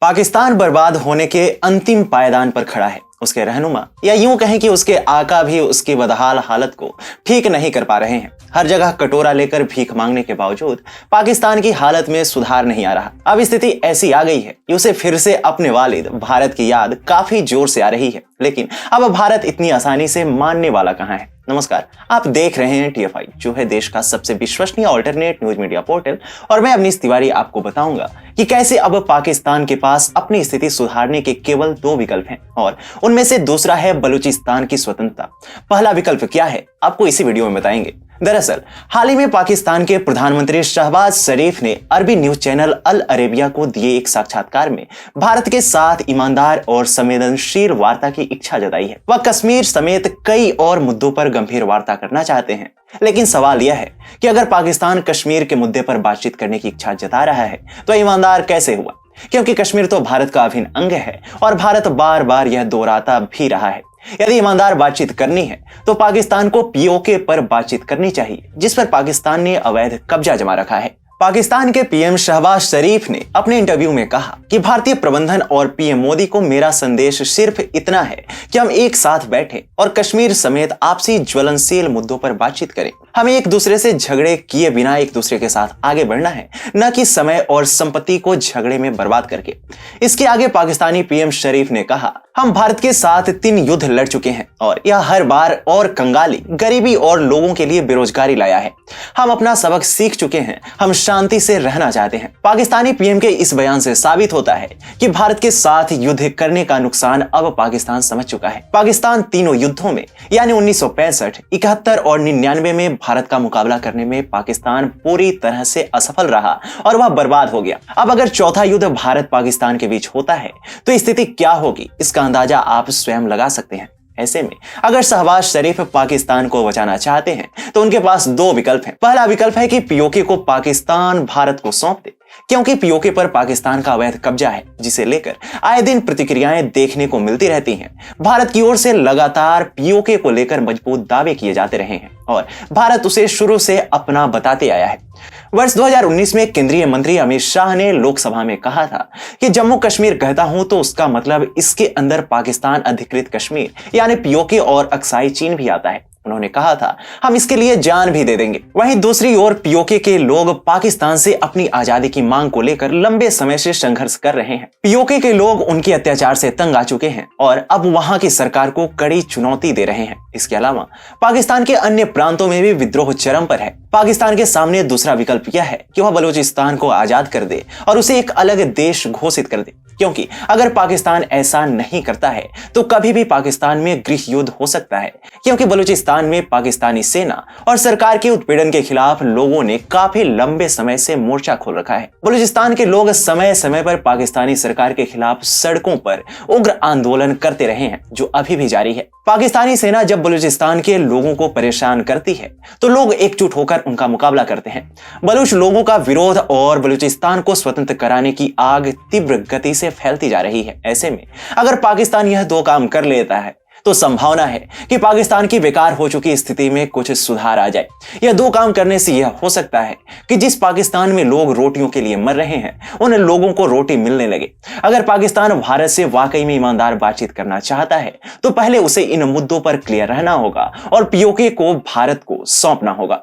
पाकिस्तान बर्बाद होने के अंतिम पायदान पर खड़ा है। उसके रहनुमा या यूं कहें कि उसके आका भी उसकी बदहाल हालत को ठीक नहीं कर पा रहे हैं। हर जगह कटोरा लेकर भीख मांगने के बावजूद पाकिस्तान की हालत में सुधार नहीं आ रहा। अब स्थिति ऐसी आ गई है कि उसे फिर से अपने वालिद भारत की याद काफी जोर से आ रही है, लेकिन अब भारत इतनी आसानी से मानने वाला कहां है। नमस्कार, आप देख रहे हैं TFI, जो है देश का सबसे विश्वसनीय अल्टरनेट न्यूज मीडिया पोर्टल, और मैं अवनीश तिवारी आपको बताऊंगा कि कैसे अब पाकिस्तान के पास अपनी स्थिति सुधारने के केवल दो विकल्प हैं, और उनमें से दूसरा है बलूचिस्तान की स्वतंत्रता। पहला विकल्प क्या है, आपको इसी वीडियो में बताएंगे। दरअसल हाल ही में पाकिस्तान के प्रधानमंत्री शहबाज शरीफ ने अरबी न्यूज चैनल अल अरेबिया को दिए एक साक्षात्कार में भारत के साथ ईमानदार और संवेदनशील वार्ता की इच्छा जताई है। वह कश्मीर समेत कई और मुद्दों पर गंभीर वार्ता करना चाहते हैं, लेकिन सवाल यह है कि अगर पाकिस्तान कश्मीर के मुद्दे पर बातचीत करने की इच्छा जता रहा है तो ईमानदार कैसे हुआ, क्योंकि कश्मीर तो भारत का अभिन्न अंग है और भारत बार बार यह दोहराता भी रहा है। यदि ईमानदार बातचीत करनी है तो पाकिस्तान को POK पर बातचीत करनी चाहिए, जिस पर पाकिस्तान ने अवैध कब्जा जमा रखा है। पाकिस्तान के PM शहबाज शरीफ ने अपने इंटरव्यू में कहा कि भारतीय प्रबंधन और PM मोदी को मेरा संदेश सिर्फ इतना है कि हम एक साथ बैठें और कश्मीर समेत आपसी ज्वलनशील मुद्दों पर बातचीत करें। हमें एक दूसरे से झगड़े किए बिना एक दूसरे के साथ आगे बढ़ना है, न कि समय और संपत्ति को झगड़े में बर्बाद करके। इसके आगे पाकिस्तानी PM शरीफ ने कहा, हम भारत के साथ 3 युद्ध लड़ चुके हैं और यह हर बार और कंगाली, गरीबी और लोगों के लिए बेरोजगारी लाया है। हम अपना सबक सीख चुके हैं, हम शांति से रहना चाहते हैं। पाकिस्तानी PM के इस बयान से साबित होता है कि भारत के साथ युद्ध करने का नुकसान अब पाकिस्तान समझ चुका है। पाकिस्तान तीनों युद्धों में यानी 1965, 71 और 99 में भारत का मुकाबला करने में पाकिस्तान पूरी तरह से असफल रहा और वह बर्बाद हो गया। अब अगर चौथा युद्ध भारत पाकिस्तान के बीच होता है तो स्थिति क्या होगी, इसका अंदाजा आप स्वयं लगा सकते हैं। ऐसे में अगर शहबाज शरीफ पाकिस्तान को बचाना चाहते हैं तो उनके पास 2 विकल्प हैं। पहला विकल्प है कि POK को पाकिस्तान भारत को सौंप दे, क्योंकि POK पर पाकिस्तान का अवैध कब्जा है, जिसे लेकर आए दिन प्रतिक्रियाएं देखने को मिलती रहती हैं। भारत की ओर से लगातार POK को लेकर मजबूत दावे किए जाते रहे हैं और भारत उसे शुरू से अपना बताते आया है। वर्ष 2019 में केंद्रीय मंत्री अमित शाह ने लोकसभा में कहा था कि जम्मू कश्मीर कहता हूं तो उसका मतलब इसके अंदर पाकिस्तान अधिकृत कश्मीर यानी POK और अक्साई चीन भी आता है। उन्होंने कहा था, हम इसके लिए जान भी दे देंगे। वहीं दूसरी ओर POK के लोग पाकिस्तान से अपनी आजादी की मांग को लेकर लंबे समय से संघर्ष कर रहे हैं। POK के लोग उनके अत्याचार से तंग आ चुके हैं और अब वहां की सरकार को कड़ी चुनौती दे रहे हैं। इसके अलावा पाकिस्तान के अन्य प्रांतों में भी विद्रोह चरम पर है। पाकिस्तान के सामने दूसरा विकल्प यह है कि वह बलूचिस्तान को आजाद कर दे और उसे एक अलग देश घोषित कर दे, क्योंकि अगर पाकिस्तान ऐसा नहीं करता है तो कभी भी पाकिस्तान में गृह युद्ध हो सकता है, क्योंकि बलूचिस्तान में पाकिस्तानी सेना और सरकार के उत्पीड़न के खिलाफ लोगों ने काफी लंबे समय से मोर्चा खोल रखा है। बलूचिस्तान के लोग समय समय पर पाकिस्तानी सरकार के खिलाफ सड़कों पर उग्र आंदोलन करते रहे हैं, जो अभी भी जारी है। पाकिस्तानी सेना जब बलूचिस्तान के लोगों को परेशान करती है तो लोग एकजुट होकर उनका मुकाबला करते हैं। बलूच लोगों का विरोध और बलूचिस्तान को स्वतंत्र कराने की आग तीव्र गति से फैलती जा रही है। ऐसे में अगर पाकिस्तान यह 2 काम कर लेता है तो संभावना है कि पाकिस्तान की बेकार हो चुकी स्थिति में कुछ सुधार आ जाए। यह 2 काम करने से यह हो सकता है कि जिस पाकिस्तान में लोग रोटियों के लिए मर रहे हैं, उन लोगों को रोटी मिलने लगे। अगर पाकिस्तान भारत से वाकई में ईमानदार बातचीत करना चाहता है तो पहले उसे इन मुद्दों पर क्लियर रहना होगा और POK को भारत को सौंपना होगा।